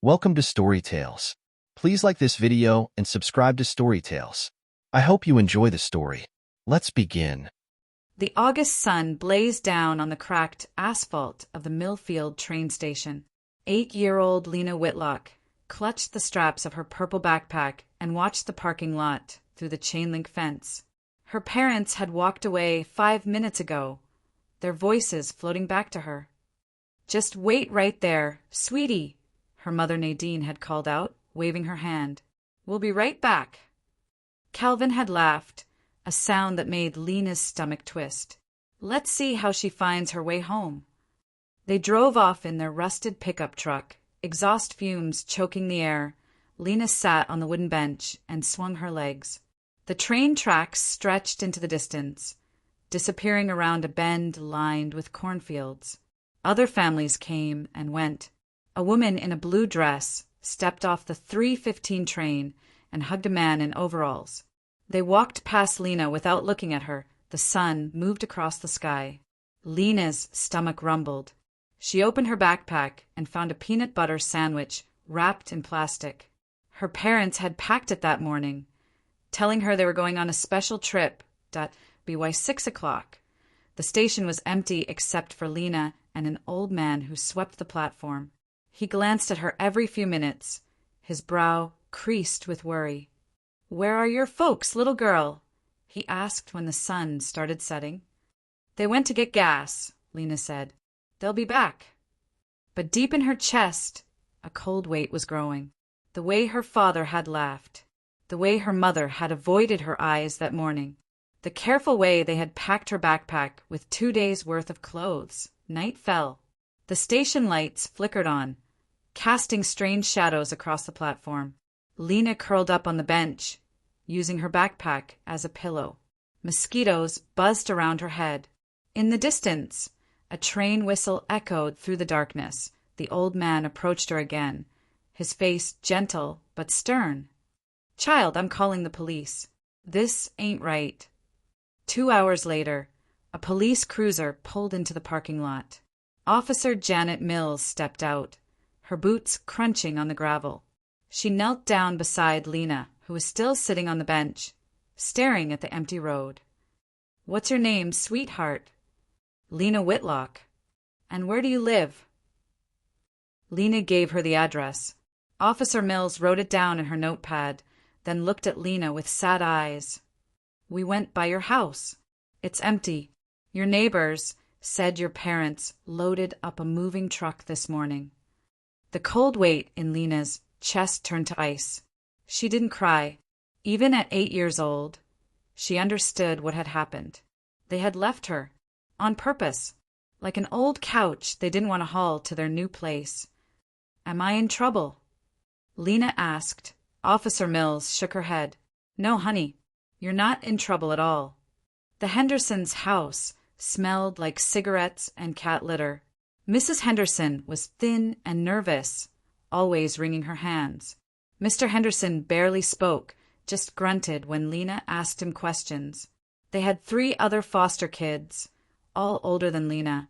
Welcome to Story Tales. Please like this video and subscribe to Story Tales. I hope you enjoy the story. Let's begin. The August sun blazed down on the cracked asphalt of the Millfield train station. 8-year-old Lena Whitlock clutched the straps of her purple backpack and watched the parking lot through the chain-link fence. Her parents had walked away 5 minutes ago, their voices floating back to her. "Just wait right there, sweetie," her mother Nadine had called out, waving her hand. "We'll be right back." Calvin had laughed, a sound that made Lena's stomach twist. Let's see how she finds her way home. They drove off in their rusted pickup truck, exhaust fumes choking the air. Lena sat on the wooden bench and swung her legs. The train tracks stretched into the distance, disappearing around a bend lined with cornfields. Other families came and went. A woman in a blue dress stepped off the 3:15 train and hugged a man in overalls. They walked past Lena without looking at her. The sun moved across the sky. Lena's stomach rumbled. She opened her backpack and found a peanut butter sandwich wrapped in plastic. Her parents had packed it that morning, telling her they were going on a special trip by 6 o'clock. The station was empty except for Lena and an old man who swept the platform. He glanced at her every few minutes, his brow creased with worry. "Where are your folks, little girl?" he asked when the sun started setting. "They went to get gas," Lena said. "They'll be back." But deep in her chest, a cold weight was growing. The way her father had laughed, the way her mother had avoided her eyes that morning, the careful way they had packed her backpack with 2 days' worth of clothes. Night fell. The station lights flickered on, casting strange shadows across the platform. Lena curled up on the bench, using her backpack as a pillow. Mosquitoes buzzed around her head. In the distance, a train whistle echoed through the darkness. The old man approached her again, his face gentle but stern. "Child, I'm calling the police. This ain't right." 2 hours later, a police cruiser pulled into the parking lot. Officer Janet Mills stepped out, her boots crunching on the gravel. She knelt down beside Lena, who was still sitting on the bench, staring at the empty road. "What's your name, sweetheart?" "Lena Whitlock." "And where do you live?" Lena gave her the address. Officer Mills wrote it down in her notepad, then looked at Lena with sad eyes. "We went by your house. It's empty. Your neighbors said your parents loaded up a moving truck this morning." The cold weight in Lena's chest turned to ice. She didn't cry. Even at 8 years old, she understood what had happened. They had left her, on purpose, like an old couch they didn't want to haul to their new place. "Am I in trouble?" Lena asked. Officer Mills shook her head. "No, honey, you're not in trouble at all." The Hendersons' house smelled like cigarettes and cat litter. Mrs. Henderson was thin and nervous, always wringing her hands. Mr. Henderson barely spoke, just grunted when Lena asked him questions. They had 3 other foster kids, all older than Lena,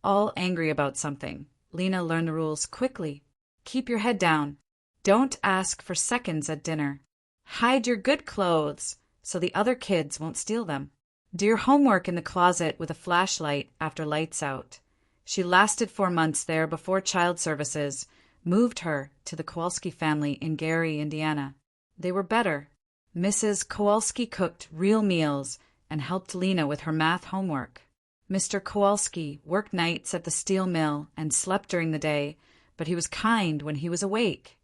all angry about something. Lena learned the rules quickly. Keep your head down. Don't ask for seconds at dinner. Hide your good clothes so the other kids won't steal them. Do your homework in the closet with a flashlight after lights out. She lasted 4 months there before Child Services moved her to the Kowalski family in Gary, Indiana. They were better. Mrs. Kowalski cooked real meals and helped Lena with her math homework. Mr. Kowalski worked nights at the steel mill and slept during the day, but he was kind when he was awake.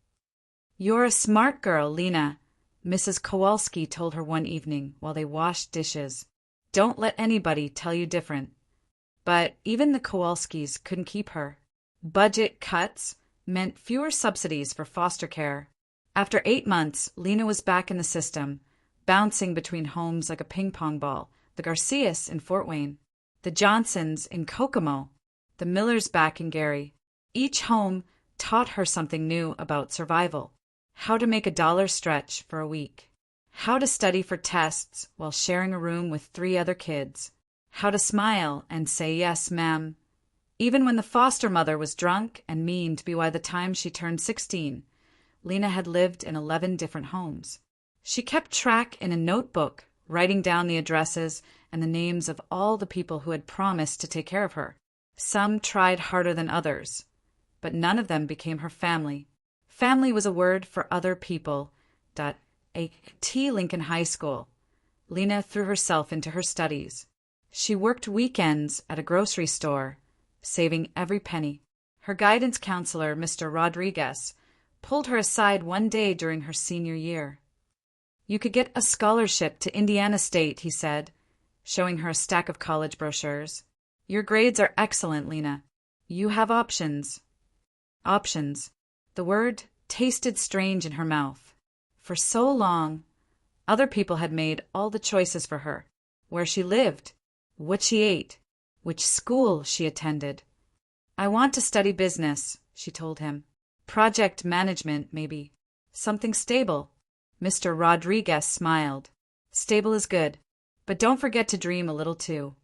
"You're a smart girl, Lena," Mrs. Kowalski told her one evening while they washed dishes. "Don't let anybody tell you different." But even the Kowalskis couldn't keep her. Budget cuts meant fewer subsidies for foster care. After 8 months, Lena was back in the system, bouncing between homes like a ping-pong ball. The Garcias in Fort Wayne, the Johnsons in Kokomo, the Millers back in Gary. Each home taught her something new about survival. How to make $1 stretch for a week. How to study for tests while sharing a room with 3 other kids. How to smile and say yes, ma'am, Even when the foster mother was drunk and mean to be by the time she turned 16, Lena had lived in 11 different homes. She kept track in a notebook, writing down the addresses and the names of all the people who had promised to take care of her. Some tried harder than others, but none of them became her family. Family was a word for other people. At Lincoln High School, Lena threw herself into her studies. She worked weekends at a grocery store, saving every penny. Her guidance counselor, Mr. Rodriguez, pulled her aside one day during her senior year. "You could get a scholarship to Indiana State," he said, showing her a stack of college brochures. "Your grades are excellent, Lena. You have options." Options. The word tasted strange in her mouth. For so long, other people had made all the choices for her: where she lived, what she ate, which school she attended. "I want to study business," she told him. "Project management, maybe. Something stable." Mr. Rodriguez smiled. "Stable is good, but don't forget to dream a little too."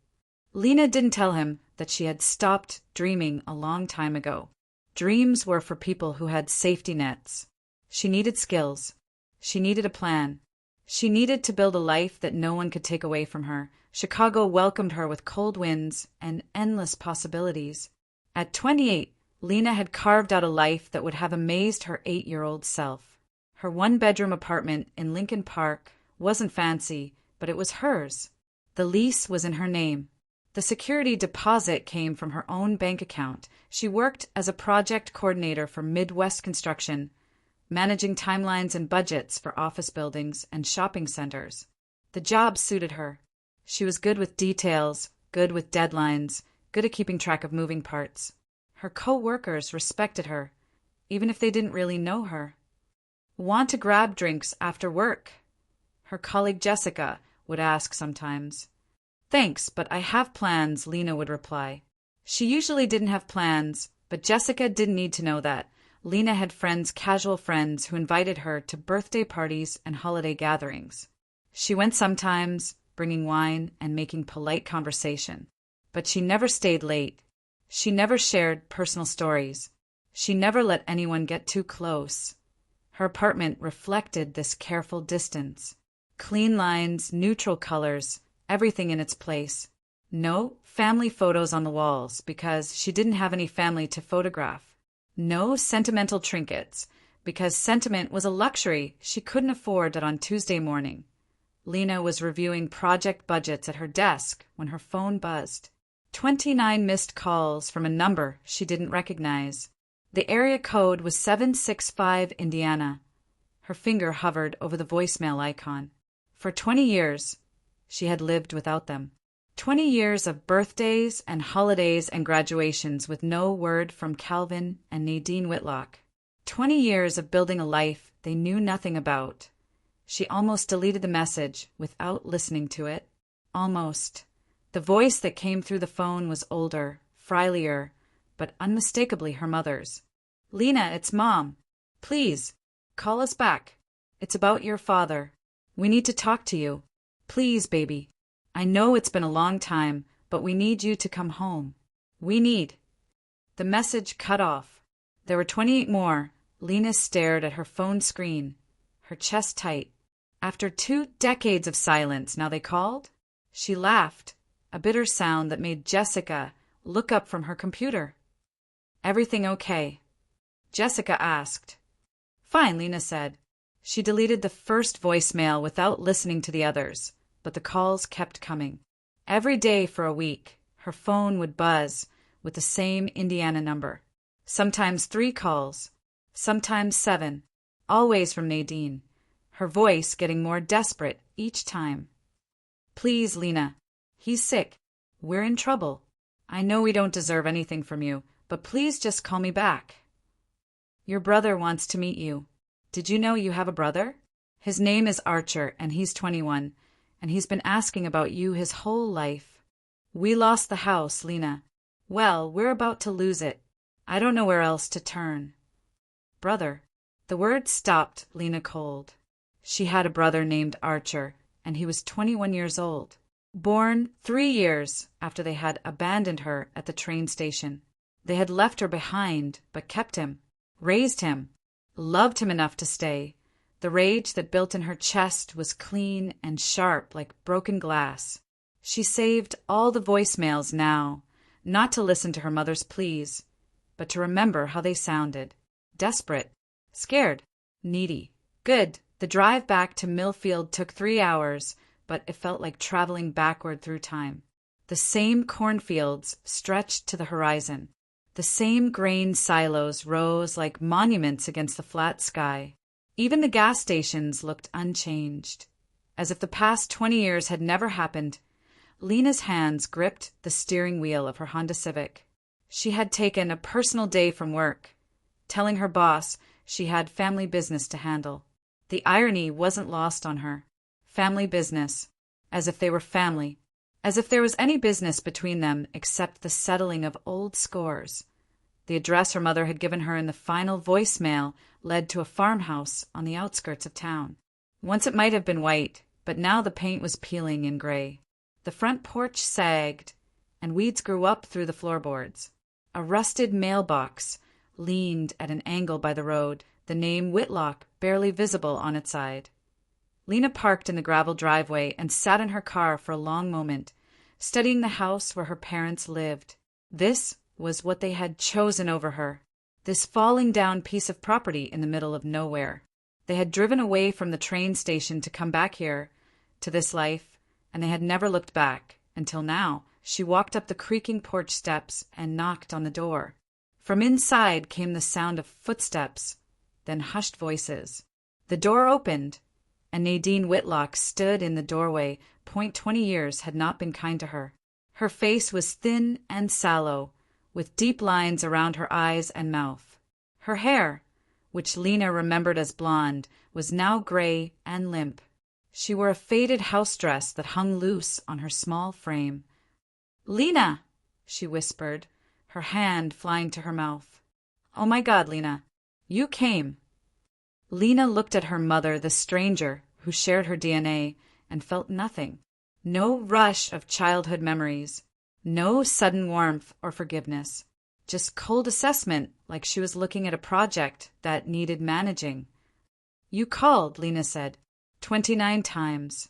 Lena didn't tell him that she had stopped dreaming a long time ago. Dreams were for people who had safety nets. She needed skills. She needed a plan. She needed to build a life that no one could take away from her. Chicago welcomed her with cold winds and endless possibilities. At 28, Lena had carved out a life that would have amazed her 8-year-old self. Her one-bedroom apartment in Lincoln Park wasn't fancy, but it was hers. The lease was in her name. The security deposit came from her own bank account. She worked as a project coordinator for Midwest Construction, managing timelines and budgets for office buildings and shopping centers. The job suited her. She was good with details, good with deadlines, good at keeping track of moving parts. Her co-workers respected her, even if they didn't really know her. "Want to grab drinks after work?" her colleague Jessica would ask sometimes. "Thanks, but I have plans," Lena would reply. She usually didn't have plans, but Jessica didn't need to know that. Lena had casual friends who invited her to birthday parties and holiday gatherings. She went sometimes, bringing wine and making polite conversation. But she never stayed late. She never shared personal stories. She never let anyone get too close. Her apartment reflected this careful distance. Clean lines, neutral colors, everything in its place. No family photos on the walls because she didn't have any family to photograph. No sentimental trinkets because sentiment was a luxury she couldn't afford on Tuesday morning. Lena was reviewing project budgets at her desk when her phone buzzed. 29 missed calls from a number she didn't recognize. The area code was 765 Indiana. Her finger hovered over the voicemail icon. For 20 years, she had lived without them. 20 years of birthdays and holidays and graduations with no word from Calvin and Nadine Whitlock. 20 years of building a life they knew nothing about. She almost deleted the message without listening to it. Almost. The voice that came through the phone was older, frielier, but unmistakably her mother's. "Lena, it's Mom. Please, call us back. It's about your father. We need to talk to you. Please, baby. I know it's been a long time, but we need you to come home. We need." The message cut off. There were 28 more. Lena stared at her phone screen, her chest tight. After 2 decades of silence, now they called? She laughed, a bitter sound that made Jessica look up from her computer. "Everything okay?" Jessica asked. "Fine," Lena said. She deleted the first voicemail without listening to the others, but the calls kept coming. Every day for a week, her phone would buzz with the same Indiana number. Sometimes 3 calls, sometimes 7, always from Nadine, her voice getting more desperate each time. "Please, Lena. He's sick. We're in trouble. I know we don't deserve anything from you, but please just call me back. Your brother wants to meet you. Did you know you have a brother? His name is Archer, and he's 21, and he's been asking about you his whole life. We lost the house, Lena. Well, we're about to lose it. I don't know where else to turn." Brother. The word stopped Lena cold. She had a brother named Archer, and he was 21 years old. Born 3 years after they had abandoned her at the train station. They had left her behind, but kept him, raised him, loved him enough to stay. The rage that built in her chest was clean and sharp like broken glass. She saved all the voicemails now, not to listen to her mother's pleas, but to remember how they sounded. Desperate, scared, needy. Good. The drive back to Millfield took 3 hours, but it felt like traveling backward through time. The same cornfields stretched to the horizon. The same grain silos rose like monuments against the flat sky. Even the gas stations looked unchanged. As if the past 20 years had never happened, Lena's hands gripped the steering wheel of her Honda Civic. She had taken a personal day from work, telling her boss she had family business to handle. The irony wasn't lost on her. Family business. As if they were family. As if there was any business between them except the settling of old scores. The address her mother had given her in the final voicemail led to a farmhouse on the outskirts of town. Once it might have been white, but now the paint was peeling in gray. The front porch sagged, and weeds grew up through the floorboards. A rusted mailbox leaned at an angle by the road, the name Whitlock barely visible on its side. Lena parked in the gravel driveway and sat in her car for a long moment, studying the house where her parents lived. This was what they had chosen over her, this falling down piece of property in the middle of nowhere. They had driven away from the train station to come back here, to this life, and they had never looked back, until now. She walked up the creaking porch steps and knocked on the door. From inside came the sound of footsteps, then hushed voices. The door opened, and Nadine Whitlock stood in the doorway. 20 years had not been kind to her. Her face was thin and sallow, with deep lines around her eyes and mouth. Her hair, which Lena remembered as blonde, was now gray and limp. She wore a faded house dress that hung loose on her small frame. "Lena!" she whispered, her hand flying to her mouth. "Oh my God, Lena, you came." Lena looked at her mother, the stranger who shared her DNA, and felt nothing. No rush of childhood memories. No sudden warmth or forgiveness. Just cold assessment, like she was looking at a project that needed managing. "You called," Lena said, 29 times.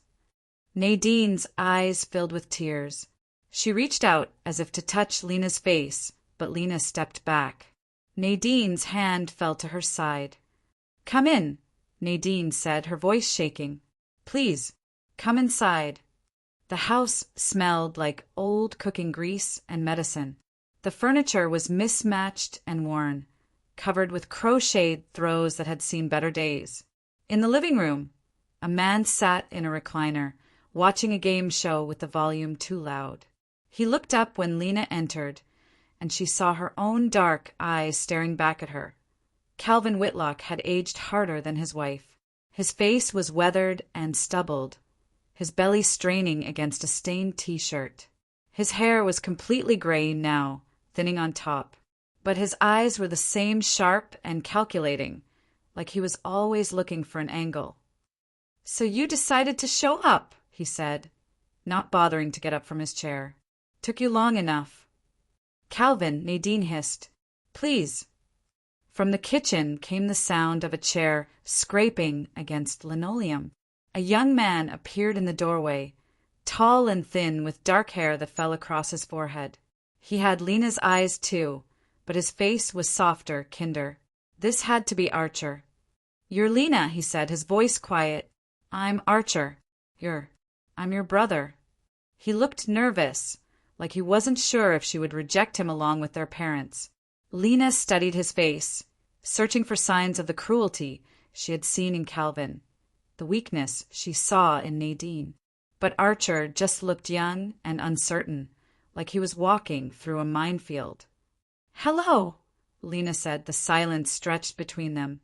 Nadine's eyes filled with tears. She reached out as if to touch Lena's face, but Lena stepped back. Nadine's hand fell to her side. "Come in," Nadine said, her voice shaking. "Please, come inside." The house smelled like old cooking grease and medicine. The furniture was mismatched and worn, covered with crocheted throws that had seen better days. In the living room, a man sat in a recliner, watching a game show with the volume too loud. He looked up when Lena entered, and she saw her own dark eyes staring back at her. Calvin Whitlock had aged harder than his wife. His face was weathered and stubbled, his belly straining against a stained T-shirt. His hair was completely gray now, thinning on top, but his eyes were the same sharp and calculating, like he was always looking for an angle. "So you decided to show up," he said, not bothering to get up from his chair. "Took you long enough." "Calvin," Nadine hissed, "please." From the kitchen came the sound of a chair scraping against linoleum. A young man appeared in the doorway, tall and thin with dark hair that fell across his forehead. He had Lena's eyes too, but his face was softer, kinder. This had to be Archer. "You're Lena," he said, his voice quiet. "I'm Archer. I'm your brother." He looked nervous, like he wasn't sure if she would reject him along with their parents. Lena studied his face, searching for signs of the cruelty she had seen in Calvin, the weakness she saw in Nadine. But Archer just looked young and uncertain, like he was walking through a minefield. "Hello," Lena said, the silence stretched between them,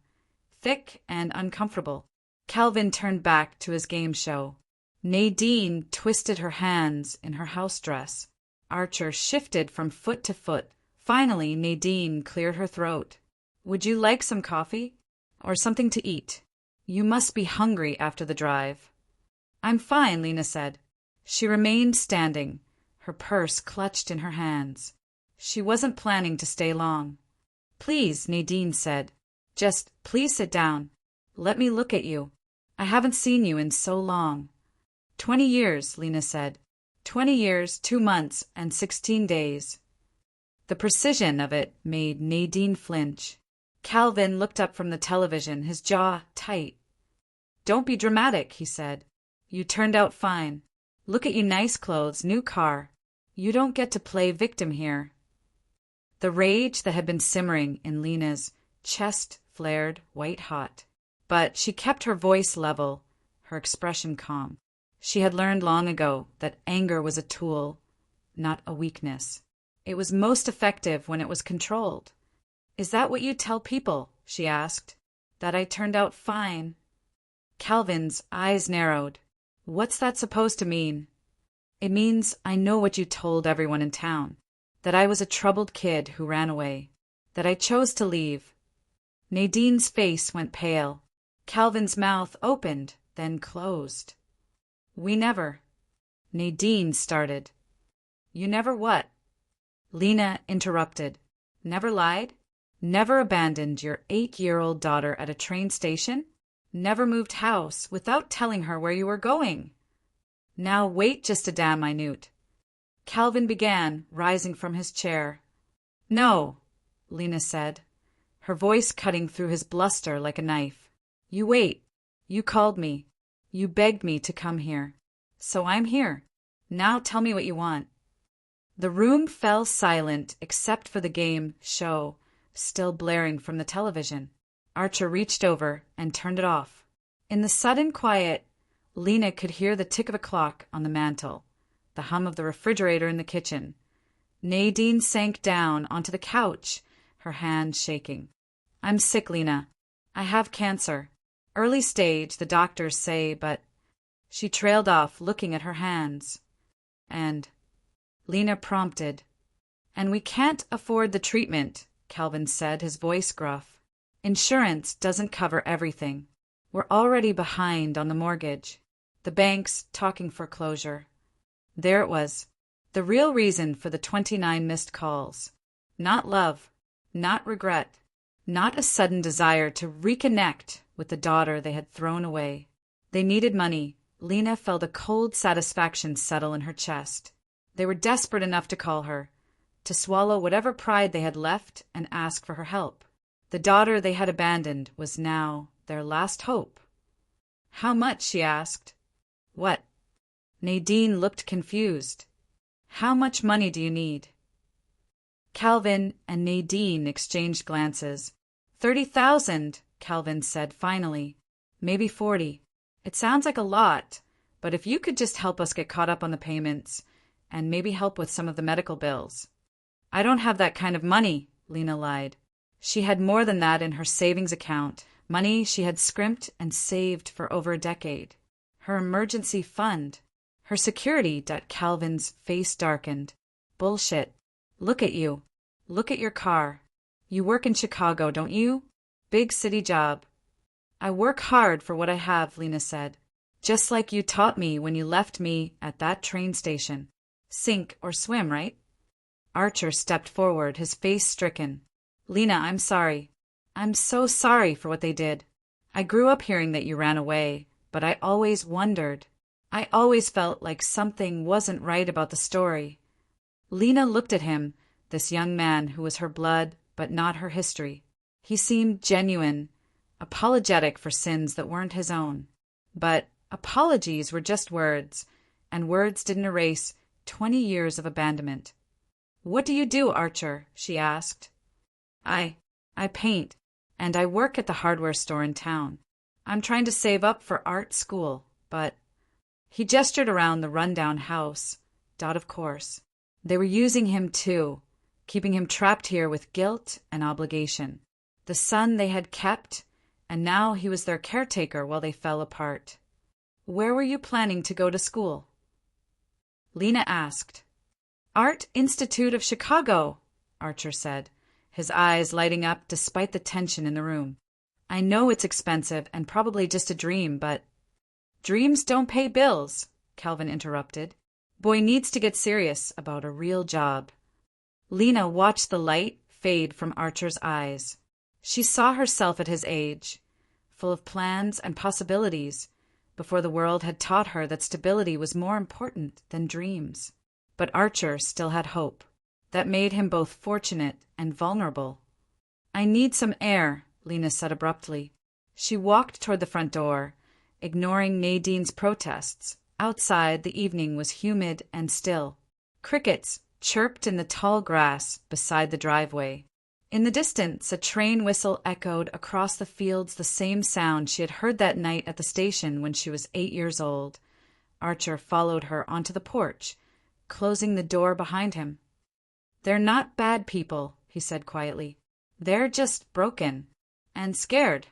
thick and uncomfortable. Calvin turned back to his game show. Nadine twisted her hands in her house dress. Archer shifted from foot to foot. Finally, Nadine cleared her throat. "Would you like some coffee? Or something to eat? You must be hungry after the drive." "I'm fine," Lena said. She remained standing, her purse clutched in her hands. She wasn't planning to stay long. "Please," Nadine said. "Just please sit down. Let me look at you. I haven't seen you in so long." 20 years, Lena said. 20 years, 2 months, and 16 days. The precision of it made Nadine flinch. Calvin looked up from the television, his jaw tight. "Don't be dramatic," he said. "You turned out fine. Look at you, nice clothes, new car. You don't get to play victim here." The rage that had been simmering in Lena's chest flared white-hot. But she kept her voice level, her expression calm. She had learned long ago that anger was a tool, not a weakness. It was most effective when it was controlled. "Is that what you tell people?" she asked. "That I turned out fine?" Calvin's eyes narrowed. "What's that supposed to mean?" "It means I know what you told everyone in town. That I was a troubled kid who ran away. That I chose to leave." Nadine's face went pale. Calvin's mouth opened, then closed. "We never—" Nadine started. "You never what?" Lena interrupted. "Never lied? Never abandoned your 8-year-old daughter at a train station? Never moved house without telling her where you were going? Now wait just a damn minute." Calvin began, rising from his chair. "No," Lena said, her voice cutting through his bluster like a knife. "You wait. You called me. You begged me to come here. So I'm here. Now tell me what you want." The room fell silent except for the game show still blaring from the television. Archer reached over and turned it off. In the sudden quiet, Lena could hear the tick of a clock on the mantel, the hum of the refrigerator in the kitchen. Nadine sank down onto the couch, her hands shaking. "I'm sick, Lena. I have cancer. Early stage, the doctors say, but—" She trailed off, looking at her hands. "And—" Lena prompted. "And we can't afford the treatment," Calvin said, his voice gruff. "Insurance doesn't cover everything. We're already behind on the mortgage. The bank's talking foreclosure." There it was, the real reason for the 29 missed calls. Not love, not regret, not a sudden desire to reconnect with the daughter they had thrown away. They needed money. Lena felt a cold satisfaction settle in her chest. They were desperate enough to call her, to swallow whatever pride they had left and ask for her help. The daughter they had abandoned was now their last hope. "How much?" she asked. "What?" Nadine looked confused. "How much money do you need?" Calvin and Nadine exchanged glances. 30,000, Calvin said finally. "Maybe 40. It sounds like a lot, but if you could just help us get caught up on the payments, and maybe help with some of the medical bills." "I don't have that kind of money," Lena lied. She had more than that in her savings account, money she had scrimped and saved for over a decade. Her emergency fund. Her security. Calvin's face darkened. "Bullshit. Look at you. Look at your car. You work in Chicago, don't you? Big city job." "I work hard for what I have," Lena said. "Just like you taught me when you left me at that train station. Sink or swim, right?" Archer stepped forward, his face stricken. "Lena, I'm sorry. I'm so sorry for what they did. I grew up hearing that you ran away, but I always wondered. I always felt like something wasn't right about the story." Lena looked at him, this young man who was her blood but not her history. He seemed genuine, apologetic for sins that weren't his own. But apologies were just words, and words didn't erase 20 years of abandonment. "What do you do, Archer?" she asked. I paint, and I work at the hardware store in town. I'm trying to save up for art school, but—" He gestured around the rundown house. Of course. They were using him too, keeping him trapped here with guilt and obligation. The son they had kept, and now he was their caretaker while they fell apart. "Where were you planning to go to school?" Lena asked. "Art Institute of Chicago," Archer said, his eyes lighting up despite the tension in the room. "I know it's expensive and probably just a dream, but—" "Dreams don't pay bills," Calvin interrupted. Boy needs to get serious about a real job. Lena watched the light fade from Archer's eyes. She saw herself at his age, full of plans and possibilities, before the world had taught her that stability was more important than dreams. But Archer still had hope. That made him both fortunate and vulnerable. I need some air, Lena said abruptly. She walked toward the front door, ignoring Nadine's protests. Outside, the evening was humid and still. Crickets chirped in the tall grass beside the driveway. In the distance, a train whistle echoed across the fields, the same sound she had heard that night at the station when she was 8 years old. Archer followed her onto the porch, closing the door behind him. They're not bad people, he said quietly. They're just broken and scared.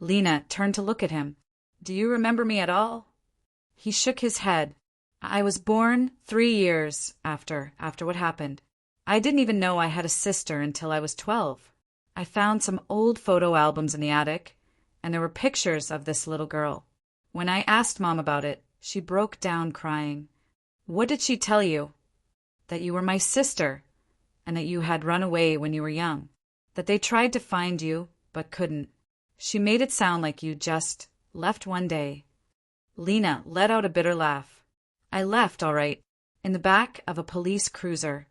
Lena turned to look at him. Do you remember me at all? He shook his head. I was born 3 years after what happened. I didn't even know I had a sister until I was 12. I found some old photo albums in the attic, and there were pictures of this little girl. When I asked Mom about it, she broke down crying. What did she tell you? That you were my sister, and that you had run away when you were young. That they tried to find you, but couldn't. She made it sound like you just left one day. Lena let out a bitter laugh. I left, all right, in the back of a police cruiser.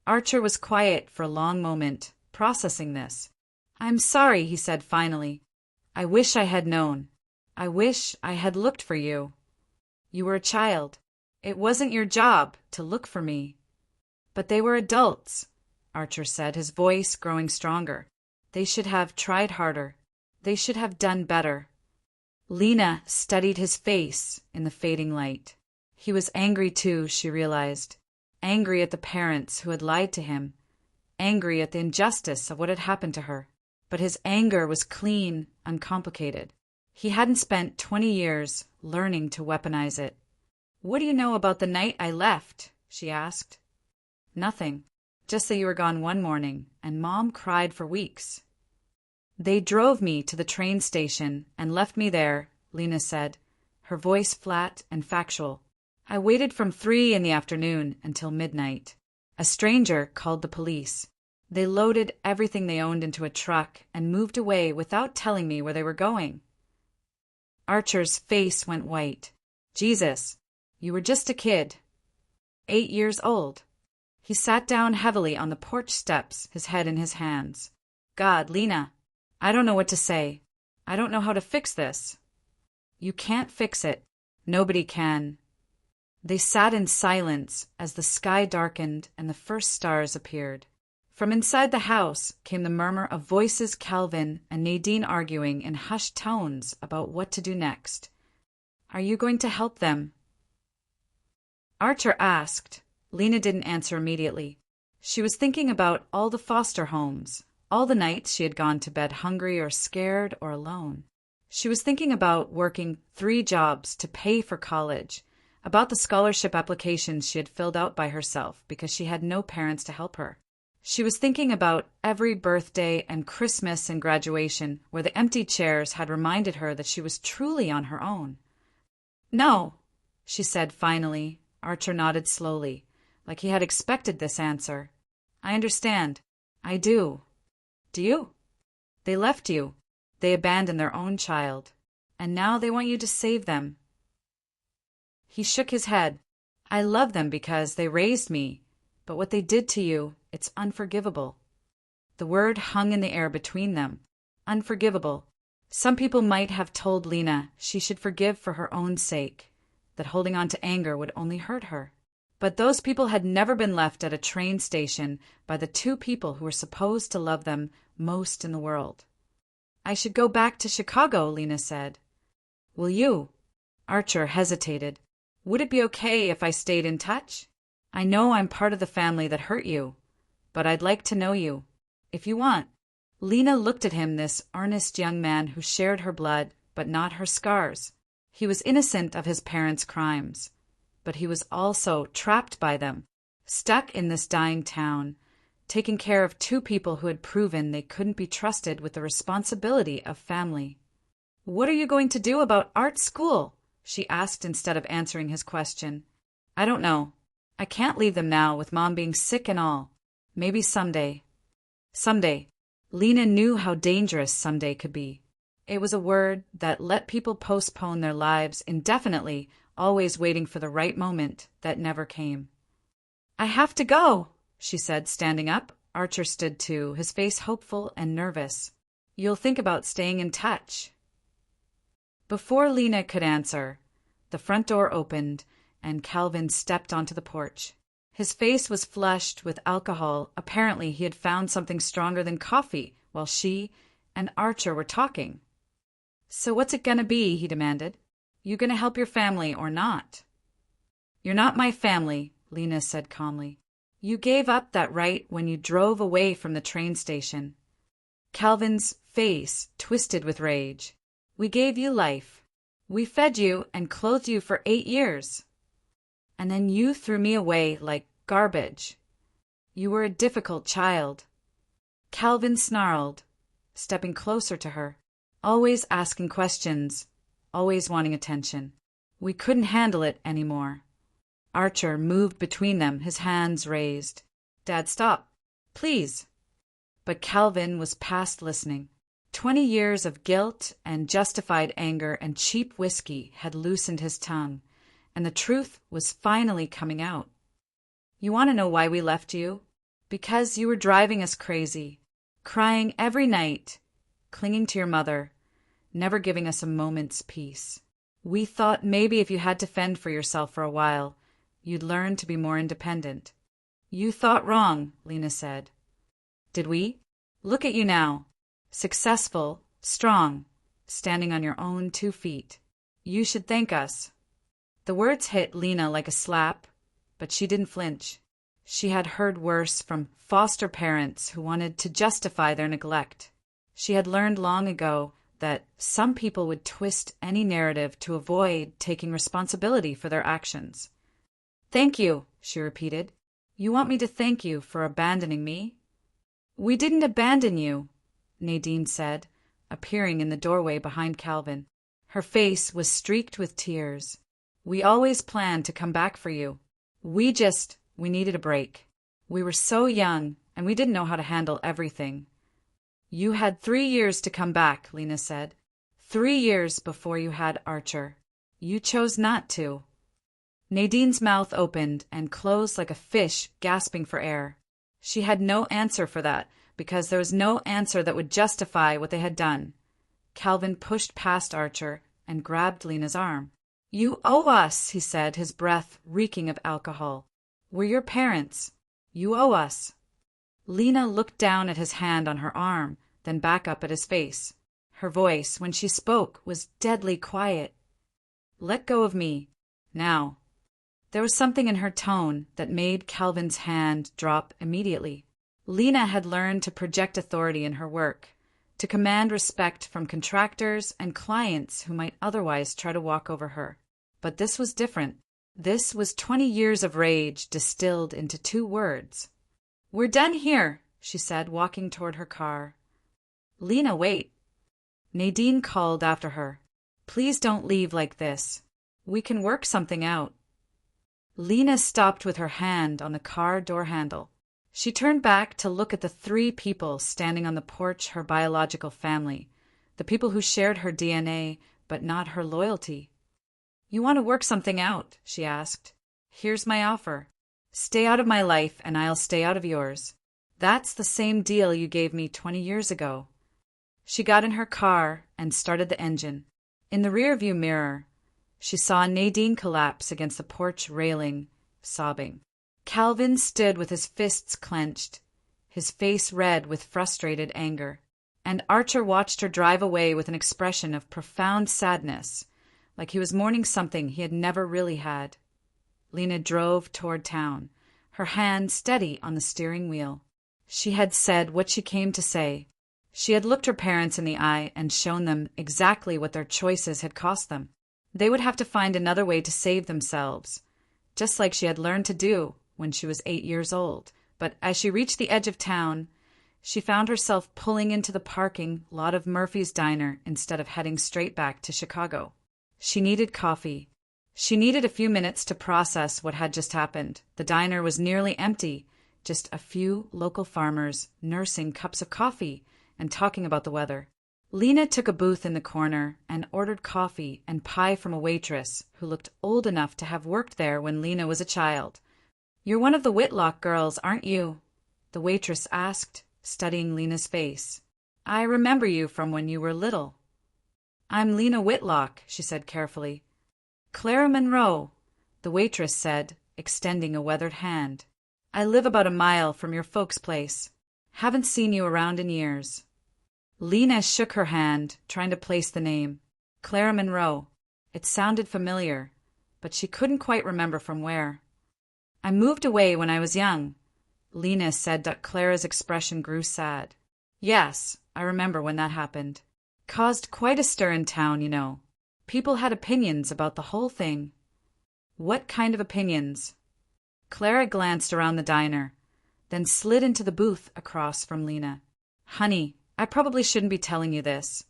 Archer was quiet for a long moment, processing this. I'm sorry, he said finally. I wish I had known. I wish I had looked for you. You were a child. It wasn't your job to look for me. But they were adults, Archer said, his voice growing stronger. They should have tried harder. They should have done better. Lena studied his face in the fading light. He was angry too, she realized. Angry at the parents who had lied to him. Angry at the injustice of what had happened to her. But his anger was clean, uncomplicated. He hadn't spent 20 years learning to weaponize it. What do you know about the night I left? She asked. Nothing. Just that you were gone one morning, and Mom cried for weeks. They drove me to the train station and left me there, Lena said, her voice flat and factual. I waited from 3 in the afternoon until midnight. A stranger called the police. They loaded everything they owned into a truck and moved away without telling me where they were going. Archer's face went white. Jesus, you were just a kid. 8 years old. He sat down heavily on the porch steps, his head in his hands. God, Lena, I don't know what to say. I don't know how to fix this. You can't fix it. Nobody can. They sat in silence as the sky darkened and the first stars appeared. From inside the house came the murmur of voices, Calvin and Nadine arguing in hushed tones about what to do next. Are you going to help them? Archer asked. Lena didn't answer immediately. She was thinking about all the foster homes, all the nights she had gone to bed hungry or scared or alone. She was thinking about working 3 jobs to pay for college, about the scholarship applications she had filled out by herself because she had no parents to help her. She was thinking about every birthday and Christmas and graduation where the empty chairs had reminded her that she was truly on her own. No, she said finally. Archer nodded slowly, like he had expected this answer. I understand. I do. Do you? They left you. They abandoned their own child. And now they want you to save them. He shook his head. I love them because they raised me, but what they did to you, it's unforgivable. The word hung in the air between them. Unforgivable. Some people might have told Lena she should forgive for her own sake, that holding on to anger would only hurt her. But those people had never been left at a train station by the 2 people who were supposed to love them most in the world. I should go back to Chicago, Lena said. Will you? Archer hesitated. Would it be okay if I stayed in touch? I know I'm part of the family that hurt you, but I'd like to know you, if you want. Lena looked at him, this earnest young man who shared her blood, but not her scars. He was innocent of his parents' crimes, but he was also trapped by them, stuck in this dying town, taking care of 2 people who had proven they couldn't be trusted with the responsibility of family. What are you going to do about art school? she asked instead of answering his question. I don't know. I can't leave them now with Mom being sick and all. Maybe someday. Someday. Lena knew how dangerous someday could be. It was a word that let people postpone their lives indefinitely, always waiting for the right moment that never came. I have to go, she said, standing up. Archer stood too, his face hopeful and nervous. You'll think about staying in touch. Before Lena could answer, the front door opened and Calvin stepped onto the porch. His face was flushed with alcohol. Apparently he had found something stronger than coffee while she and Archer were talking. So what's it gonna be? He demanded. You gonna help your family or not? You're not my family, Lena said calmly. You gave up that right when you drove away from the train station. Calvin's face twisted with rage. We gave you life. We fed you and clothed you for 8 years. And then you threw me away like garbage. You were a difficult child. Calvin snarled, stepping closer to her, always asking questions, always wanting attention. We couldn't handle it anymore. Archer moved between them, his hands raised. Dad, stop. Please. But Calvin was past listening. 20 years of guilt and justified anger and cheap whiskey had loosened his tongue, and the truth was finally coming out. You want to know why we left you? Because you were driving us crazy, crying every night, clinging to your mother, never giving us a moment's peace. We thought maybe if you had to fend for yourself for a while, you'd learn to be more independent. You thought wrong, Lena said. Did we? Look at you now. Successful, strong, standing on your own 2 feet. You should thank us. The words hit Lena like a slap, but she didn't flinch. She had heard worse from foster parents who wanted to justify their neglect. She had learned long ago that some people would twist any narrative to avoid taking responsibility for their actions. Thank you, she repeated. You want me to thank you for abandoning me? We didn't abandon you, Nadine said, appearing in the doorway behind Calvin. Her face was streaked with tears. We always planned to come back for you. We needed a break. We were so young, and we didn't know how to handle everything. You had 3 years to come back, Lena said. 3 years before you had Archer. You chose not to. Nadine's mouth opened and closed like a fish gasping for air. She had no answer for that, because there was no answer that would justify what they had done. Calvin pushed past Archer and grabbed Lena's arm. You owe us, he said, his breath reeking of alcohol. We're your parents. You owe us. Lena looked down at his hand on her arm, then back up at his face. Her voice, when she spoke, was deadly quiet. Let go of me. Now. There was something in her tone that made Calvin's hand drop immediately. Lena had learned to project authority in her work, to command respect from contractors and clients who might otherwise try to walk over her. But this was different. This was 20 years of rage distilled into 2 words. We're done here, she said, walking toward her car. Lena, wait. Nadine called after her. Please don't leave like this. We can work something out. Lena stopped with her hand on the car door handle. She turned back to look at the 3 people standing on the porch, her biological family, the people who shared her DNA, but not her loyalty. You want to work something out? She asked. Here's my offer. Stay out of my life and I'll stay out of yours. That's the same deal you gave me 20 years ago. She got in her car and started the engine. In the rearview mirror, she saw Nadine collapse against the porch railing, sobbing. Calvin stood with his fists clenched, his face red with frustrated anger, and Archer watched her drive away with an expression of profound sadness, like he was mourning something he had never really had. Lena drove toward town, her hand steady on the steering wheel. She had said what she came to say. She had looked her parents in the eye and shown them exactly what their choices had cost them. They would have to find another way to save themselves, just like she had learned to do when she was 8 years old. But as she reached the edge of town, she found herself pulling into the parking lot of Murphy's Diner instead of heading straight back to Chicago. She needed coffee. She needed a few minutes to process what had just happened. The diner was nearly empty, just a few local farmers nursing cups of coffee and talking about the weather. Lena took a booth in the corner and ordered coffee and pie from a waitress who looked old enough to have worked there when Lena was a child. "You're one of the Whitlock girls, aren't you?" the waitress asked, studying Lena's face. "I remember you from when you were little." "I'm Lena Whitlock," she said carefully. "Clara Monroe," the waitress said, extending a weathered hand. "I live about a mile from your folks' place. Haven't seen you around in years." Lena shook her hand, trying to place the name. Clara Monroe. It sounded familiar, but she couldn't quite remember from where. "I moved away when I was young," Lena said. Clara's expression grew sad. "Yes, I remember when that happened. Caused quite a stir in town, you know. People had opinions about the whole thing." "What kind of opinions?" Clara glanced around the diner, then slid into the booth across from Lena. "Honey, I probably shouldn't be telling you this,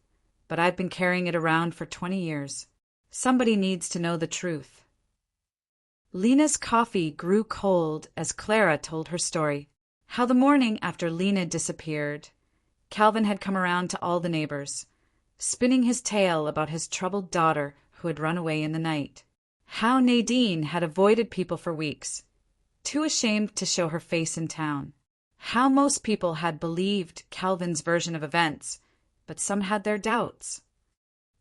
but I've been carrying it around for 20 years. Somebody needs to know the truth." Lena's coffee grew cold as Clara told her story. How the morning after Lena disappeared, Calvin had come around to all the neighbors, spinning his tale about his troubled daughter who had run away in the night. How Nadine had avoided people for weeks, too ashamed to show her face in town. How most people had believed Calvin's version of events, but some had their doubts.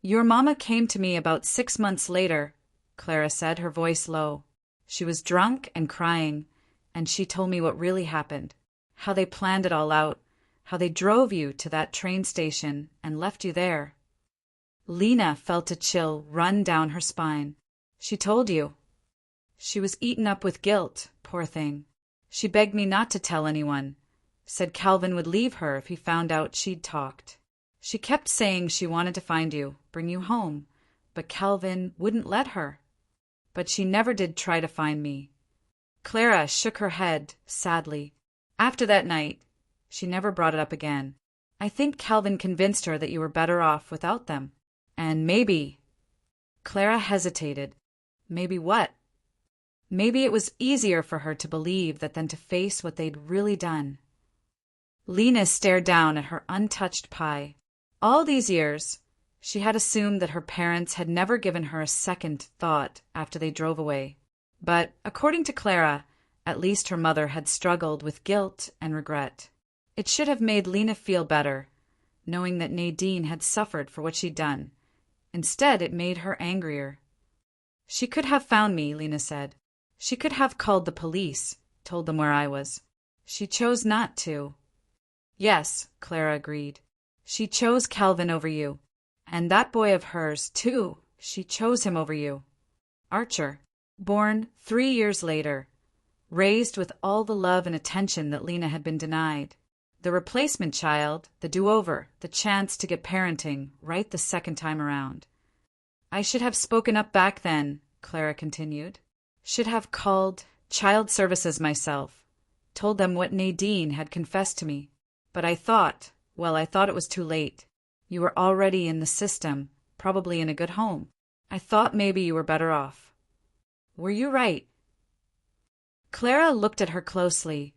"Your mama came to me about 6 months later," Clara said, her voice low. "She was drunk and crying, and she told me what really happened, how they planned it all out, how they drove you to that train station and left you there." Lena felt a chill run down her spine. "She told you?" "She was eaten up with guilt, poor thing. She begged me not to tell anyone, said Calvin would leave her if he found out she'd talked. She kept saying she wanted to find you, bring you home, but Calvin wouldn't let her. But she never did try to find me." Clara shook her head sadly. "After that night, she never brought it up again. I think Calvin convinced her that you were better off without them. And maybe—" Clara hesitated. "Maybe what?" "Maybe it was easier for her to believe that than to face what they'd really done." Lena stared down at her untouched pie. All these years, she had assumed that her parents had never given her a second thought after they drove away. But, according to Clara, at least her mother had struggled with guilt and regret. It should have made Lena feel better, knowing that Nadine had suffered for what she'd done. Instead, it made her angrier. "She could have found me," Lena said. "She could have called the police, told them where I was. She chose not to." "Yes," Clara agreed. "She chose Calvin over you. And that boy of hers, too. She chose him over you. Archer, born 3 years later, raised with all the love and attention that Lena had been denied. The replacement child, the do-over, the chance to get parenting right the second time around. I should have spoken up back then," Clara continued. "Should have called child services myself, told them what Nadine had confessed to me. But I thought it was too late. You were already in the system, probably in a good home. I thought maybe you were better off." "Were you right?" Clara looked at her closely,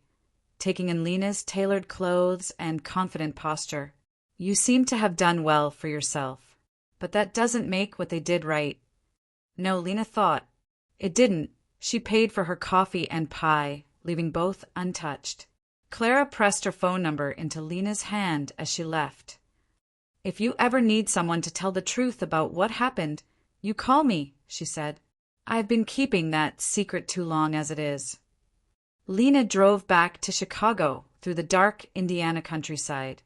taking in Lena's tailored clothes and confident posture. "You seem to have done well for yourself, but that doesn't make what they did right." No, Lena thought. It didn't. She paid for her coffee and pie, leaving both untouched. Clara pressed her phone number into Lena's hand as she left. "If you ever need someone to tell the truth about what happened, you call me," she said. "I've been keeping that secret too long as it is." Lena drove back to Chicago through the dark Indiana countryside,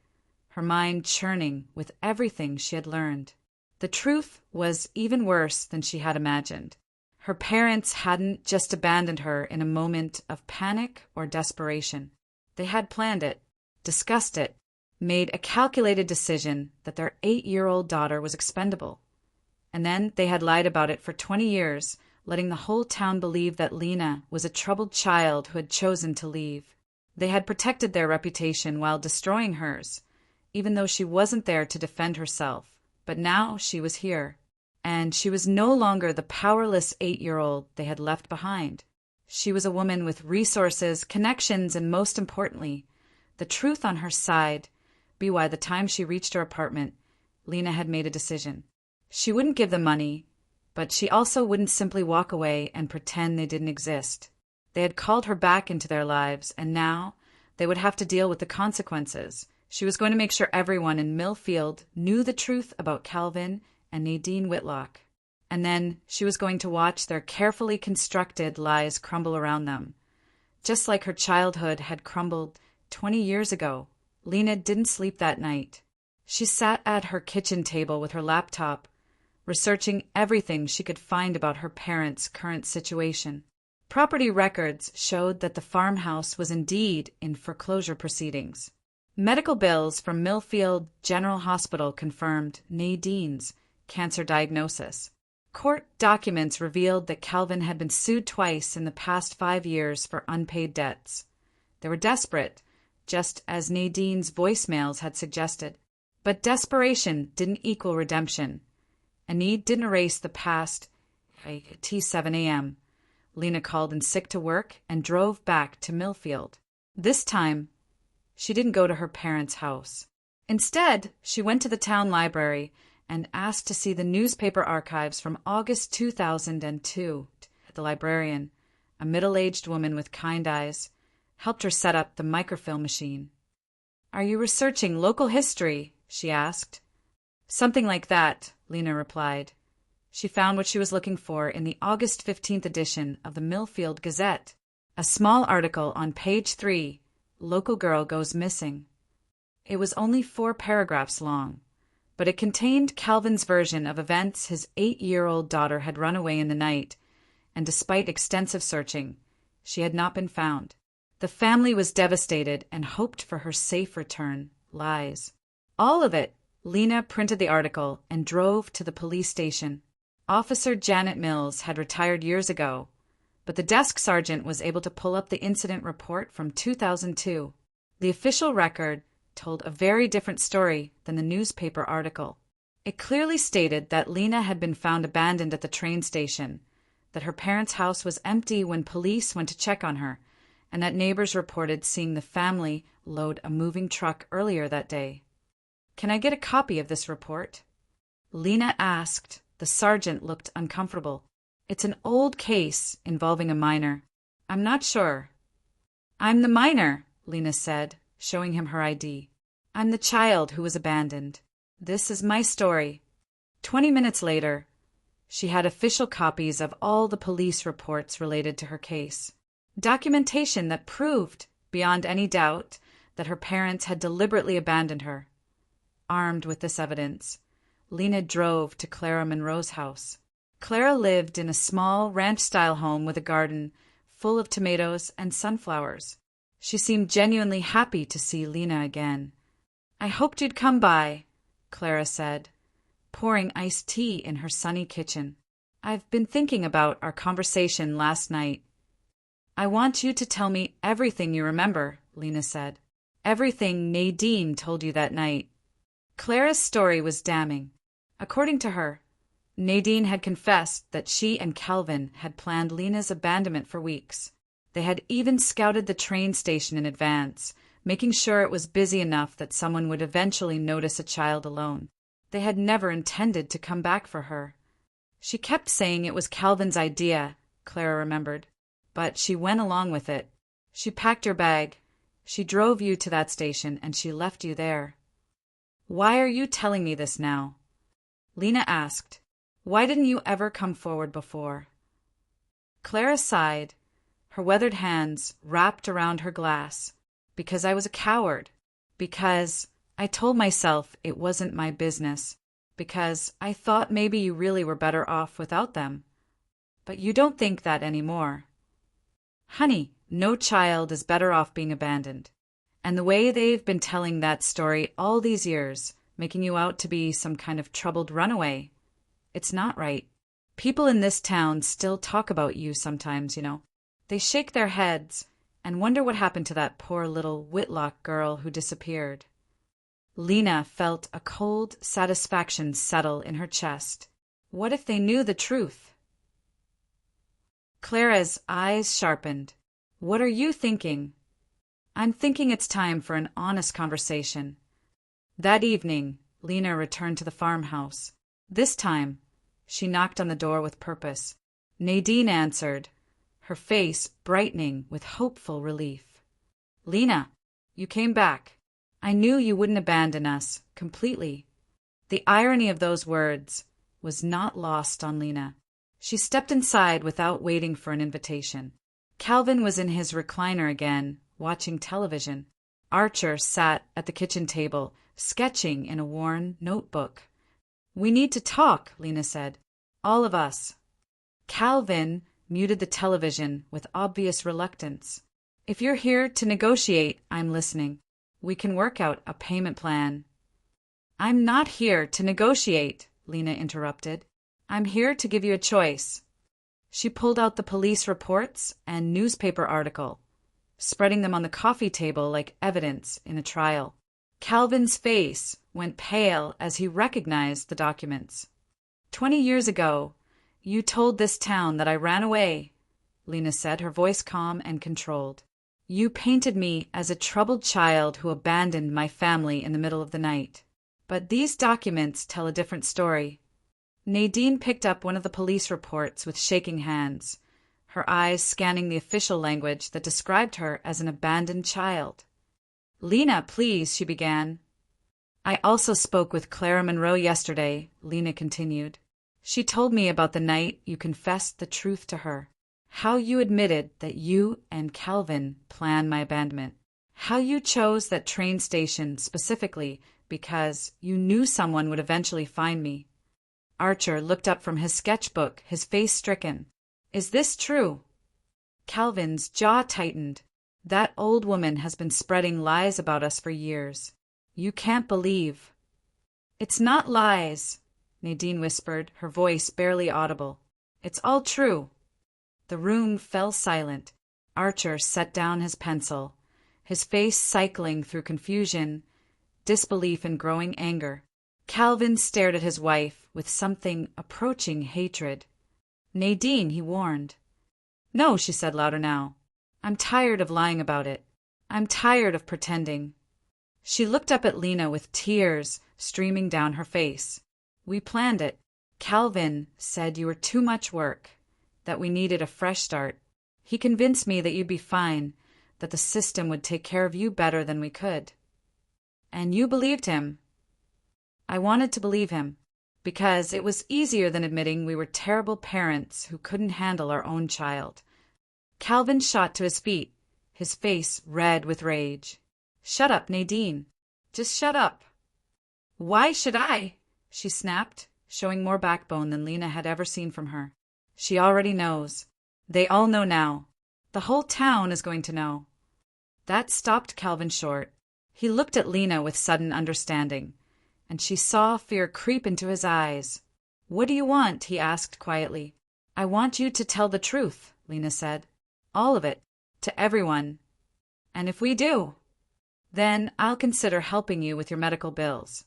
her mind churning with everything she had learned. The truth was even worse than she had imagined. Her parents hadn't just abandoned her in a moment of panic or desperation. They had planned it, discussed it, made a calculated decision that their 8-year-old daughter was expendable. And then they had lied about it for 20 years, letting the whole town believe that Lena was a troubled child who had chosen to leave. They had protected their reputation while destroying hers, even though she wasn't there to defend herself. But now she was here. and she was no longer the powerless 8-year-old they had left behind. She was a woman with resources, connections, and most importantly, the truth on her side. By the time she reached her apartment, Lena had made a decision. She wouldn't give them money, but she also wouldn't simply walk away and pretend they didn't exist. They had called her back into their lives, and now they would have to deal with the consequences. She was going to make sure everyone in Millfield knew the truth about Calvin and Nadine Whitlock. And then she was going to watch their carefully constructed lies crumble around them. Just like her childhood had crumbled 20 years ago, Lena didn't sleep that night. She sat at her kitchen table with her laptop, researching everything she could find about her parents' current situation. Property records showed that the farmhouse was indeed in foreclosure proceedings. Medical bills from Millfield General Hospital confirmed Nadine's cancer diagnosis. Court documents revealed that Calvin had been sued twice in the past 5 years for unpaid debts. They were desperate, just as Nadine's voicemails had suggested. But desperation didn't equal redemption. A need didn't erase the past. At 7 a.m., Lena called in sick to work and drove back to Millfield. This time, she didn't go to her parents' house. Instead, she went to the town library and asked to see the newspaper archives from August 2002. The librarian, a middle-aged woman with kind eyes, helped her set up the microfilm machine. "Are you researching local history?" she asked. "Something like that," Lena replied. She found what she was looking for in the August 15th edition of the Millfield Gazette, a small article on page 3, "Local Girl Goes Missing." It was only 4 paragraphs long, but it contained Calvin's version of events. His 8-year-old daughter had run away in the night, and despite extensive searching, she had not been found. The family was devastated and hoped for her safe return. Lies. All of it. Lena printed the article and drove to the police station. Officer Janet Mills had retired years ago, but the desk sergeant was able to pull up the incident report from 2002. The official record told a very different story than the newspaper article. It clearly stated that Lena had been found abandoned at the train station, that her parents' house was empty when police went to check on her, and that neighbors reported seeing the family load a moving truck earlier that day. "Can I get a copy of this report?" Lena asked. The sergeant looked uncomfortable. "It's an old case involving a minor. I'm not sure." "I'm the minor," Lena said, showing him her ID. "I'm the child who was abandoned. This is my story." 20 minutes later, she had official copies of all the police reports related to her case. Documentation that proved, beyond any doubt, that her parents had deliberately abandoned her. Armed with this evidence, Lena drove to Clara Monroe's house. Clara lived in a small ranch-style home with a garden full of tomatoes and sunflowers. She seemed genuinely happy to see Lena again. "I hoped you'd come by," Clara said, pouring iced tea in her sunny kitchen. "I've been thinking about our conversation last night." "I want you to tell me everything you remember," Lena said. "Everything Nadine told you that night." Clara's story was damning. According to her, Nadine had confessed that she and Calvin had planned Lena's abandonment for weeks. They had even scouted the train station in advance, making sure it was busy enough that someone would eventually notice a child alone. They had never intended to come back for her. She kept saying it was Calvin's idea, Clara remembered, but she went along with it. She packed your bag. She drove you to that station, and she left you there. "Why are you telling me this now?" Lena asked. "Why didn't you ever come forward before?" Clara sighed, her weathered hands wrapped around her glass. "Because I was a coward. Because I told myself it wasn't my business. Because I thought maybe you really were better off without them. But you don't think that anymore." "Honey, no child is better off being abandoned. And the way they've been telling that story all these years, making you out to be some kind of troubled runaway, it's not right. People in this town still talk about you sometimes, you know. They shake their heads and wonder what happened to that poor little Whitlock girl who disappeared." Lena felt a cold satisfaction settle in her chest. What if they knew the truth? Clara's eyes sharpened. What are you thinking? I'm thinking it's time for an honest conversation. That evening, Lena returned to the farmhouse. This time, she knocked on the door with purpose. Nadine answered, her face brightening with hopeful relief. Lena, you came back. I knew you wouldn't abandon us completely. The irony of those words was not lost on Lena. She stepped inside without waiting for an invitation. Calvin was in his recliner again, watching television. Archer sat at the kitchen table, sketching in a worn notebook. We need to talk, Lena said. All of us. Calvin muted the television with obvious reluctance. If you're here to negotiate, I'm listening. We can work out a payment plan. I'm not here to negotiate, Lena interrupted. I'm here to give you a choice. She pulled out the police reports and newspaper article, spreading them on the coffee table like evidence in a trial. Calvin's face went pale as he recognized the documents. 20 years ago, you told this town that I ran away, Lena said, her voice calm and controlled. You painted me as a troubled child who abandoned my family in the middle of the night. But these documents tell a different story. Nadine picked up one of the police reports with shaking hands, her eyes scanning the official language that described her as an abandoned child. Lena, please, she began. I also spoke with Clara Monroe yesterday, Lena continued. She told me about the night you confessed the truth to her. How you admitted that you and Calvin planned my abandonment. How you chose that train station specifically because you knew someone would eventually find me. Archer looked up from his sketchbook, his face stricken. Is this true? Calvin's jaw tightened. That old woman has been spreading lies about us for years. You can't believe. It's not lies, Nadine whispered, her voice barely audible. It's all true. The room fell silent. Archer set down his pencil, his face cycling through confusion, disbelief, and growing anger. Calvin stared at his wife with something approaching hatred. Nadine, he warned. No, she said louder now. I'm tired of lying about it. I'm tired of pretending. She looked up at Lena with tears streaming down her face. We planned it. Calvin said you were too much work, that we needed a fresh start. He convinced me that you'd be fine, that the system would take care of you better than we could. And you believed him. I wanted to believe him, because it was easier than admitting we were terrible parents who couldn't handle our own child. Calvin shot to his feet, his face red with rage. Shut up, Nadine. Just shut up. Why should I? She snapped, showing more backbone than Lena had ever seen from her. She already knows. They all know now. The whole town is going to know. That stopped Calvin short. He looked at Lena with sudden understanding, and she saw fear creep into his eyes. What do you want? He asked quietly. I want you to tell the truth, Lena said. All of it. To everyone. And if we do, then I'll consider helping you with your medical bills.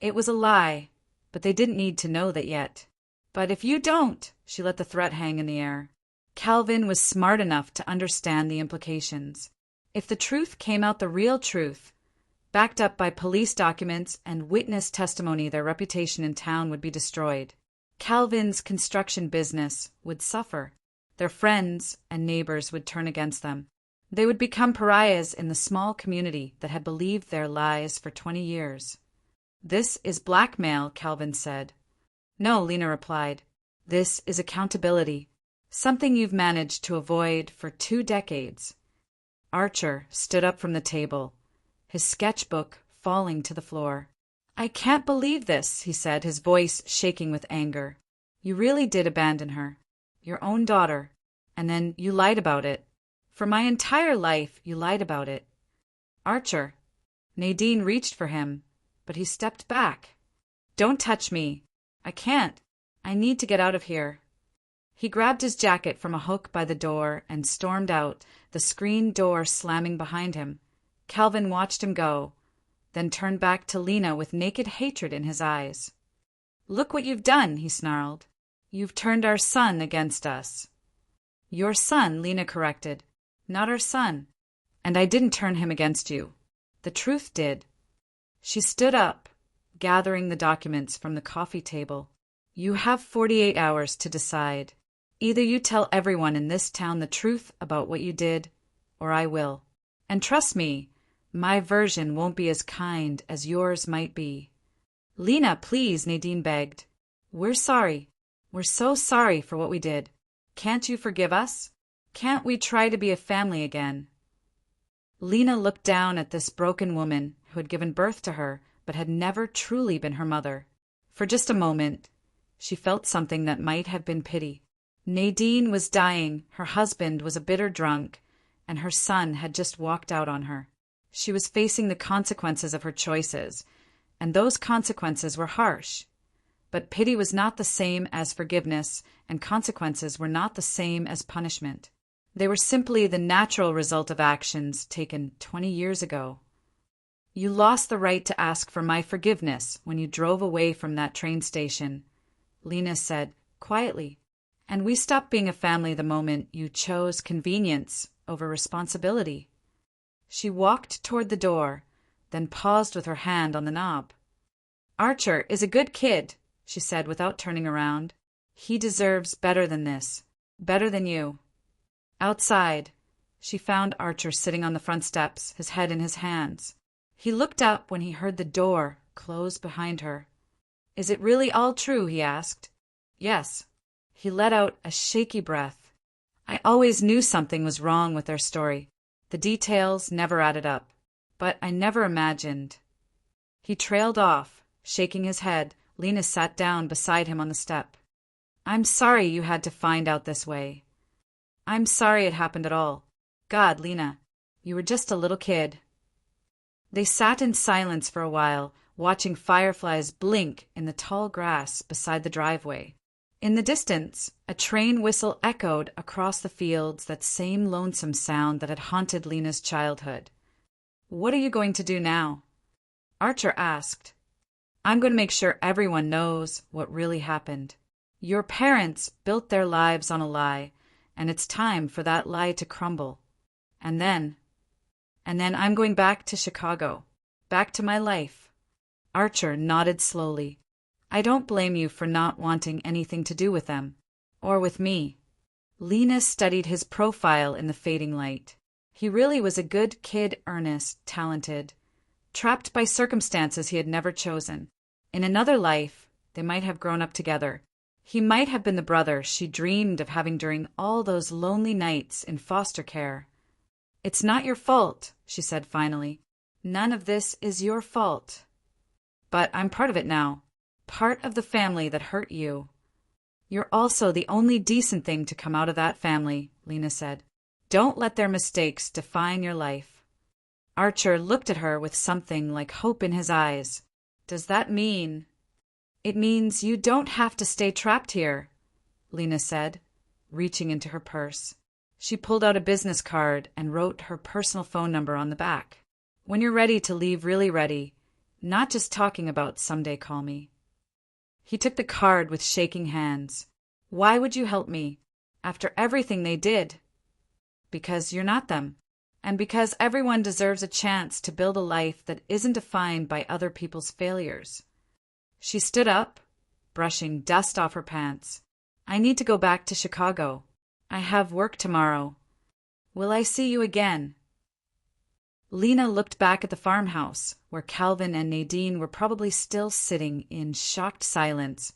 It was a lie, but they didn't need to know that yet. But if you don't, she let the threat hang in the air. Calvin was smart enough to understand the implications. If the truth came out, the real truth, backed up by police documents and witness testimony, their reputation in town would be destroyed. Calvin's construction business would suffer. Their friends and neighbors would turn against them. They would become pariahs in the small community that had believed their lies for 20 years. This is blackmail, Calvin said. No, Lena replied. This is accountability, something you've managed to avoid for 2 decades. Archer stood up from the table, his sketchbook falling to the floor. I can't believe this, he said, his voice shaking with anger. You really did abandon her, your own daughter, and then you lied about it. For my entire life, you lied about it. Archer. Nadine reached for him, but he stepped back. Don't touch me. I can't. I need to get out of here. He grabbed his jacket from a hook by the door and stormed out, the screen door slamming behind him. Calvin watched him go, then turned back to Lena with naked hatred in his eyes. Look what you've done, he snarled. You've turned our son against us. Your son, Lena corrected. Not our son. And I didn't turn him against you. The truth did. She stood up, gathering the documents from the coffee table. You have 48 hours to decide. Either you tell everyone in this town the truth about what you did, or I will. And trust me, my version won't be as kind as yours might be. Lena, please, Nadine begged. We're sorry. We're so sorry for what we did. Can't you forgive us? Can't we try to be a family again? Lena looked down at this broken woman who had given birth to her but had never truly been her mother. For just a moment, she felt something that might have been pity. Nadine was dying, her husband was a bitter drunk, and her son had just walked out on her. She was facing the consequences of her choices, and those consequences were harsh. But pity was not the same as forgiveness, and consequences were not the same as punishment. They were simply the natural result of actions taken 20 years ago. You lost the right to ask for my forgiveness when you drove away from that train station, Lena said quietly. And we stopped being a family the moment you chose convenience over responsibility. She walked toward the door, then paused with her hand on the knob. Archer is a good kid, she said without turning around. He deserves better than this, better than you. Outside, she found Archer sitting on the front steps, his head in his hands. He looked up when he heard the door close behind her. Is it really all true? He asked. Yes. He let out a shaky breath. I always knew something was wrong with their story. The details never added up, but I never imagined. He trailed off, shaking his head. Lena sat down beside him on the step. I'm sorry you had to find out this way. I'm sorry it happened at all. God, Lena, you were just a little kid. They sat in silence for a while, watching fireflies blink in the tall grass beside the driveway. In the distance, a train whistle echoed across the fields, that same lonesome sound that had haunted Lena's childhood. What are you going to do now? Archer asked. I'm going to make sure everyone knows what really happened. Your parents built their lives on a lie, and it's time for that lie to crumble. And then I'm going back to Chicago, back to my life. Archer nodded slowly. I don't blame you for not wanting anything to do with them, or with me. Lena studied his profile in the fading light. He really was a good kid, earnest, talented, trapped by circumstances he had never chosen. In another life, they might have grown up together. He might have been the brother she dreamed of having during all those lonely nights in foster care. It's not your fault, she said finally. None of this is your fault. But I'm part of it now. Part of the family that hurt you. You're also the only decent thing to come out of that family, Lena said. Don't let their mistakes define your life. Archer looked at her with something like hope in his eyes. Does that mean? It means you don't have to stay trapped here, Lena said, reaching into her purse. She pulled out a business card and wrote her personal phone number on the back. When you're ready to leave, really ready, not just talking about someday call me. He took the card with shaking hands. Why would you help me, after everything they did? Because you're not them, and because everyone deserves a chance to build a life that isn't defined by other people's failures. She stood up, brushing dust off her pants. I need to go back to Chicago. I have work tomorrow. Will I see you again? Lena looked back at the farmhouse, where Calvin and Nadine were probably still sitting in shocked silence,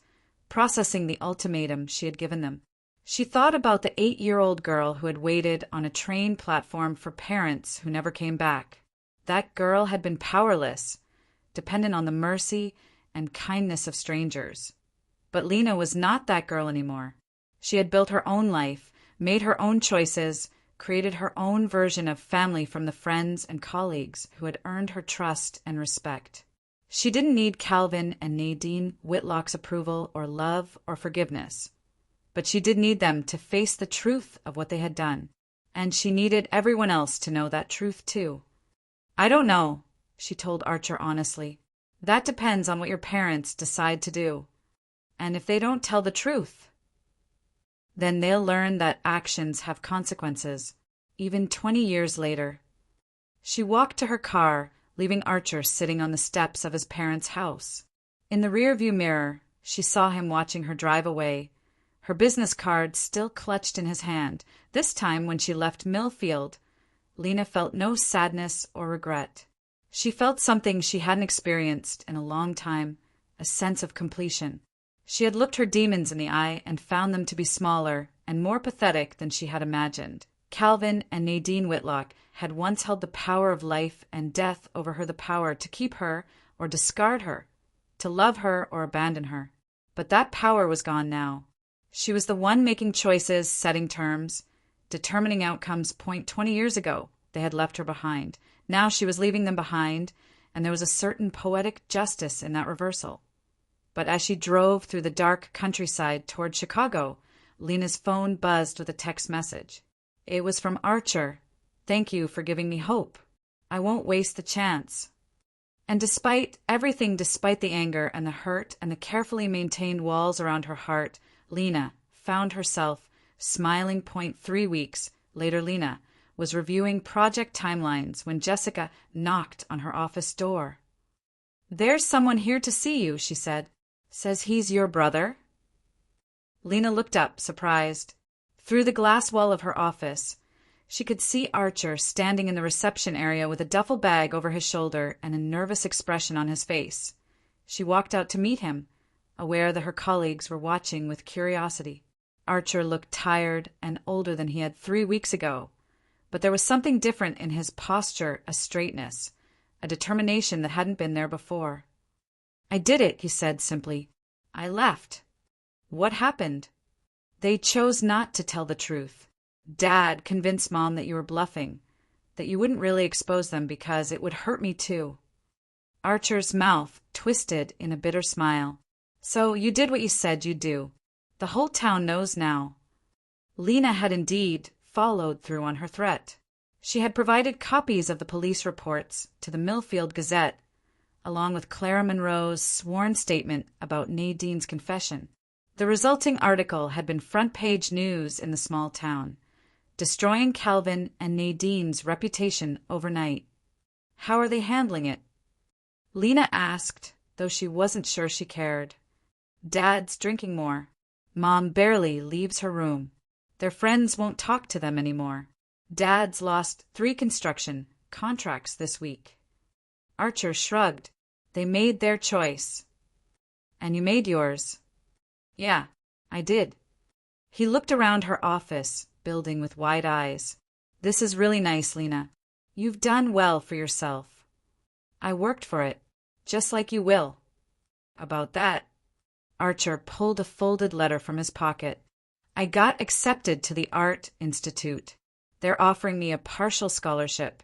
processing the ultimatum she had given them. She thought about the 8-year-old girl who had waited on a train platform for parents who never came back. That girl had been powerless, dependent on the mercy and kindness of strangers. But Lena was not that girl anymore. She had built her own life, made her own choices, created her own version of family from the friends and colleagues who had earned her trust and respect. She didn't need Calvin and Nadine Whitlock's approval or love or forgiveness, but she did need them to face the truth of what they had done, and she needed everyone else to know that truth too. I don't know, she told Archer honestly. That depends on what your parents decide to do. And if they don't tell the truth, then they'll learn that actions have consequences, even 20 years later. She walked to her car, leaving Archer sitting on the steps of his parents' house. In the rearview mirror, she saw him watching her drive away, her business card still clutched in his hand. This time, when she left Millfield, Lena felt no sadness or regret. She felt something she hadn't experienced in a long time, a sense of completion. She had looked her demons in the eye and found them to be smaller and more pathetic than she had imagined. Calvin and Nadine Whitlock had once held the power of life and death over her, the power to keep her or discard her, to love her or abandon her. But that power was gone now. She was the one making choices, setting terms, determining outcomes. 20 years ago, they had left her behind. Now she was leaving them behind, and there was a certain poetic justice in that reversal. But as she drove through the dark countryside toward Chicago, Lena's phone buzzed with a text message. It was from Archer. "Thank you for giving me hope. I won't waste the chance." And despite everything, despite the anger and the hurt and the carefully maintained walls around her heart, Lena found herself smiling. 3 weeks later, Lena was reviewing project timelines when Jessica knocked on her office door. "There's someone here to see you," she said. "Says he's your brother." Lena looked up, surprised. Through the glass wall of her office, she could see Archer standing in the reception area with a duffel bag over his shoulder and a nervous expression on his face. She walked out to meet him, aware that her colleagues were watching with curiosity. Archer looked tired and older than he had 3 weeks ago, but there was something different in his posture, a straightness, a determination that hadn't been there before. "I did it," he said simply. "I left." "What happened?" "They chose not to tell the truth. Dad convinced Mom that you were bluffing, that you wouldn't really expose them because it would hurt me too." Archer's mouth twisted in a bitter smile. "So you did what you said you'd do. The whole town knows now." Lena had indeed followed through on her threat. She had provided copies of the police reports to the Millfield Gazette, along with Clara Monroe's sworn statement about Nadine's confession. The resulting article had been front-page news in the small town, destroying Calvin and Nadine's reputation overnight. "How are they handling it?" Lena asked, though she wasn't sure she cared. "Dad's drinking more. Mom barely leaves her room. Their friends won't talk to them anymore. Dad's lost 3 construction contracts this week." Archer shrugged. "They made their choice." "And you made yours." "Yeah, I did." He looked around her office building with wide eyes. "This is really nice, Lena. You've done well for yourself. I worked for it, just like you will." "About that." Archer pulled a folded letter from his pocket. "I got accepted to the Art Institute. They're offering me a partial scholarship,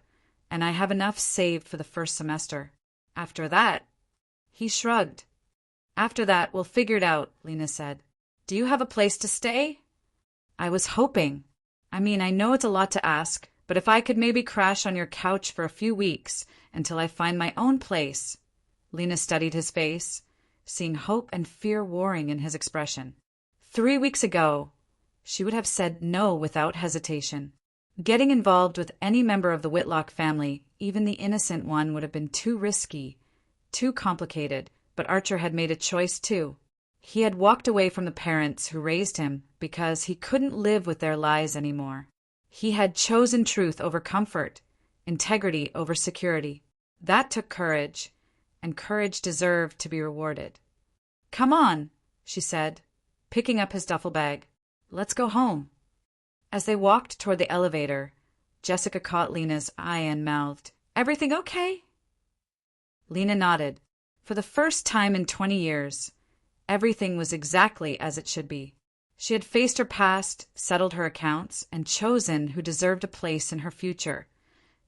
and I have enough saved for the first semester. After that..." He shrugged. "After that, we'll figure it out," Lena said. "Do you have a place to stay?" "I was hoping. I mean, I know it's a lot to ask, but if I could maybe crash on your couch for a few weeks until I find my own place." Lena studied his face, seeing hope and fear warring in his expression. 3 weeks ago, she would have said no without hesitation. Getting involved with any member of the Whitlock family, even the innocent one, would have been too risky, too complicated, but Archer had made a choice too. He had walked away from the parents who raised him because he couldn't live with their lies anymore. He had chosen truth over comfort, integrity over security. That took courage, and courage deserved to be rewarded. "Come on," she said, picking up his duffel bag. "Let's go home." As they walked toward the elevator, Jessica caught Lena's eye and mouthed, "Everything okay?" Lena nodded. For the first time in 20 years, everything was exactly as it should be. She had faced her past, settled her accounts, and chosen who deserved a place in her future.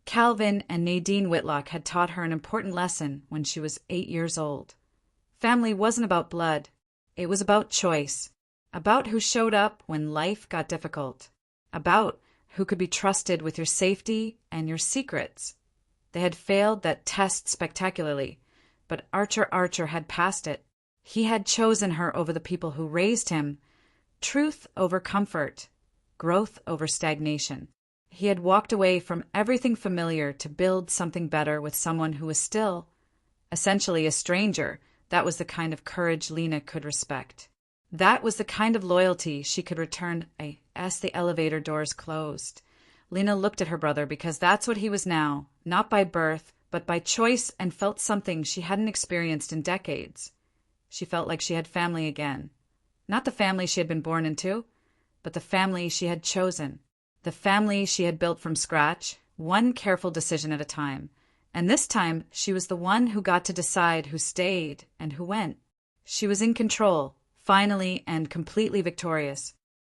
Calvin and Nadine Whitlock had taught her an important lesson when she was 8 years old. Family wasn't about blood. It was about choice, about who showed up when life got difficult, about who could be trusted with your safety and your secrets. They had failed that test spectacularly, but Archer had passed it. He had chosen her over the people who raised him, truth over comfort, growth over stagnation. He had walked away from everything familiar to build something better with someone who was still, essentially, a stranger. That was the kind of courage Lena could respect. That was the kind of loyalty she could return as the elevator doors closed. Lena looked at her brother because that's what he was now, not by birth, but by choice, and felt something she hadn't experienced in decades. She felt like she had family again. Not the family she had been born into, but the family she had chosen. The family she had built from scratch, one careful decision at a time. And this time, she was the one who got to decide who stayed and who went. She was in control, finally and completely victorious.